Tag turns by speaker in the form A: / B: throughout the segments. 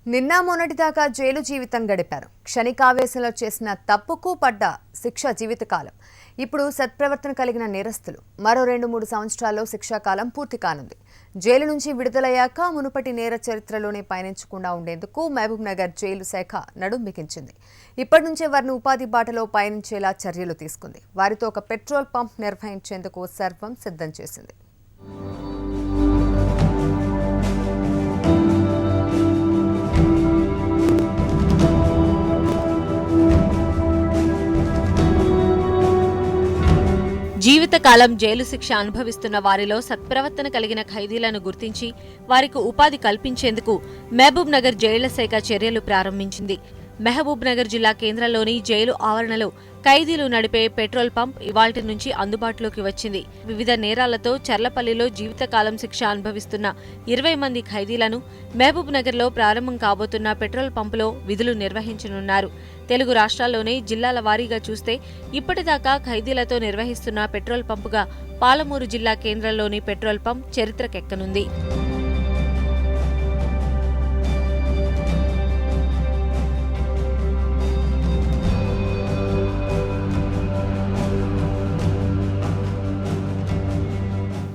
A: నిన్న మొన్నటిదాకా జైలు జీవితం గడిపారు. క్షణికావేశంలో చేసిన తప్పుకు పడ్డ శిక్ష జీవితకాలం. ఇప్పుడు సత్ప్రవర్తన కలిగిన నేరస్తులు మరో 2-3 సంవత్సరాల్లో శిక్షాకాలం పూర్తి కానుంది. జైలు నుంచి విడుదలయ్యాక మునుపటి నేర చరిత్రలోనే పయనించకుండా ఉండేందుకు మహబూబ్ నగర్ జైలు శాఖ నడుం బిగించింది. ఇప్పటి నుంచే వారిని ఉపాధి బాటలో పయనించేలా చర్యలు తీసుకుంది. వారితో ఒక పెట్రోల్ పంప్ నిర్వహించేందుకు సర్వం సిద్ధం చేసింది.
B: జీవితకాలం జైలు శిక్ష అనుభవిస్తున్న వారిలో సత్ప్రవర్తన కలిగిన ఖైదీలను గుర్తించి వారికి ఉపాధి కల్పించేందుకు మహబూబ్ నగర్ జైళ్ల శాఖ చర్యలు ప్రారంభించింది. మహబూబ్ నగర్ జిల్లా కేంద్రంలోని జైలు ఆవరణలో ఖైదీలు నడిపే పెట్రోల్ పంప్ ఇవాల్టి నుంచి అందుబాటులోకి వచ్చింది. వివిధ నేరాలతో చర్లపల్లిలో జీవితకాలం శిక్ష అనుభవిస్తున్న 20 మంది ఖైదీలను మహబూబ్ నగర్లో ప్రారంభం కాబోతున్న పెట్రోల్ పంపులో విధులు నిర్వహించనున్నారు. తెలుగు రాష్ట్రాల్లోనే జిల్లాల వారీగా చూస్తే ఇప్పటిదాకా ఖైదీలతో నిర్వహిస్తున్న పెట్రోల్ పంపుగా పాలమూరు జిల్లా కేంద్రంలోని పెట్రోల్ పంప్ చరిత్రకెక్కనుంది.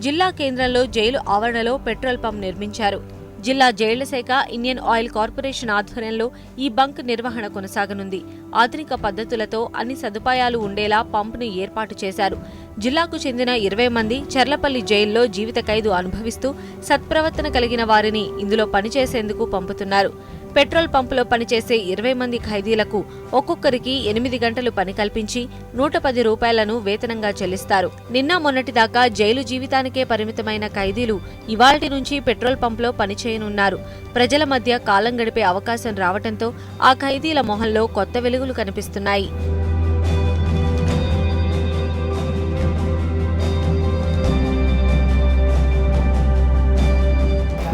B: జిల్లా కేంద్రంలో జైలు ఆవరణలో పెట్రోల్ పంప్ నిర్మించారు. జిల్లా జైళ్ల శాఖ, ఇండియన్ ఆయిల్ కార్పొరేషన్ ఆధ్వర్యంలో ఈ బంక్ నిర్వహణ కొనసాగనుంది. ఆధునిక పద్ధతులతో అన్ని సదుపాయాలు ఉండేలా పంప్ను ఏర్పాటు చేశారు. జిల్లాకు చెందిన 20 మంది చర్లపల్లి జైల్లో జీవిత ఖైదు అనుభవిస్తూ సత్ప్రవర్తన కలిగిన వారిని ఇందులో పనిచేసేందుకు పంపుతున్నారు. పెట్రోల్ పంపులో పనిచేసే 20 మంది ఖైదీలకు ఒక్కొక్కరికి 8 గంటలు పని కల్పించి 110 రూపాయలను వేతనంగా చెల్లిస్తారు. నిన్న మొన్నటిదాకా జైలు జీవితానికే పరిమితమైన ఖైదీలు ఇవాల్టి నుంచి పెట్రోల్ పంపులో పనిచేయనున్నారు. ప్రజల మధ్య కాలం గడిపే అవకాశం రావడంతో ఆ ఖైదీల మొహంలో కొత్త వెలుగులు కనిపిస్తున్నాయి.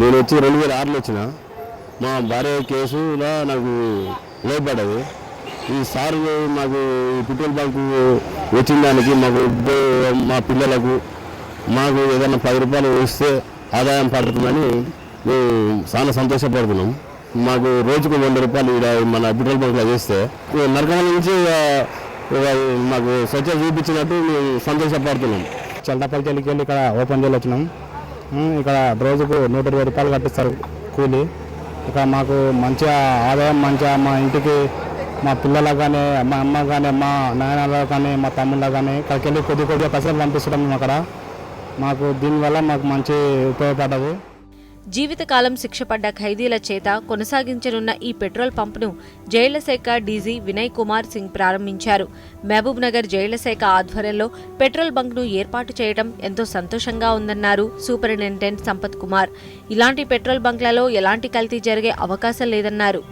C: నేను వచ్చి 2006లో వచ్చిన. మా భార్య కేసులో నాకు లోపడ్డది. ఈ సార్ మాకు పెట్రోల్ బంకు వచ్చిన దానికి మా పిల్లలకు మాకు ఏదైనా 10 రూపాయలు ఇస్తే ఆదాయం పడుతుందని మేము చాలా సంతోషపడుతున్నాం. మాకు రోజుకు 100 రూపాయలు మన పెట్రోల్ బంకులో చేస్తే నరకం నుంచి మాకు స్వచ్ఛ చూపించినట్టు మేము సంతోషపడుతున్నాం.
D: చల్టపల్లి జైలుకి వెళ్ళి ఇక్కడ ఓపెన్ జైలు వచ్చినాం. ఇక్కడ రోజుకు 120 రూపాయలు కట్టిస్తారు కూలి. ఇక్కడ మాకు మంచిగా ఆదాయం, మంచిగా మా ఇంటికి, మా పిల్లలకు కానీ, మా అమ్మ కానీ, మా నాయనలకు కానీ, మా తమ్ముళ్ళకు కానీ ఇక్కడికి వెళ్ళి కొద్దిగా పైసలు పంపిస్తున్నాం. మేము అక్కడ మాకు దీనివల్ల మాకు మంచి ఉపయోగపడ్డది.
B: జీవితకాలం శిక్ష పడ్డ ఖైదీల చేత కొనసాగించనున్న ఈ పెట్రోల్ పంపును జైళ్ల శాఖ డీజీ వినయ్ కుమార్ సింగ్ ప్రారంభించారు. మహబూబ్ నగర్ జైళ్ల శాఖ ఆధ్వర్యంలో పెట్రోల్ బంక్ను ఏర్పాటు చేయడం ఎంతో సంతోషంగా ఉందన్నారు సూపరింటెండెంట్ సంపత్ కుమార్. ఇలాంటి పెట్రోల్ బంక్లలో ఎలాంటి కల్తీ జరిగే అవకాశం లేదన్నారు.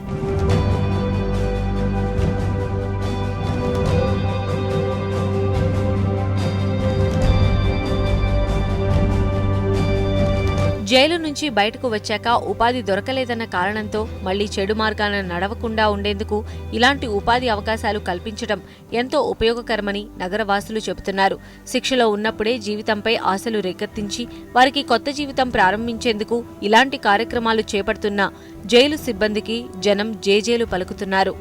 B: జైలు నుంచి బయటకు వచ్చాక ఉపాధి దొరకలేదన్న కారణంతో మళ్లీ చెడు మార్గాన నడవకుండా ఉండేందుకు ఇలాంటి ఉపాధి అవకాశాలు కల్పించడం ఎంతో ఉపయోగకరమని నగరవాసులు చెబుతున్నారు. శిక్షలో ఉన్నప్పుడే జీవితంపై ఆశలు రేకెత్తించి వారికి కొత్త జీవితం ప్రారంభించేందుకు ఇలాంటి కార్యక్రమాలు చేపడుతున్న జైలు సిబ్బందికి జనం జేజేలు పలుకుతున్నారు.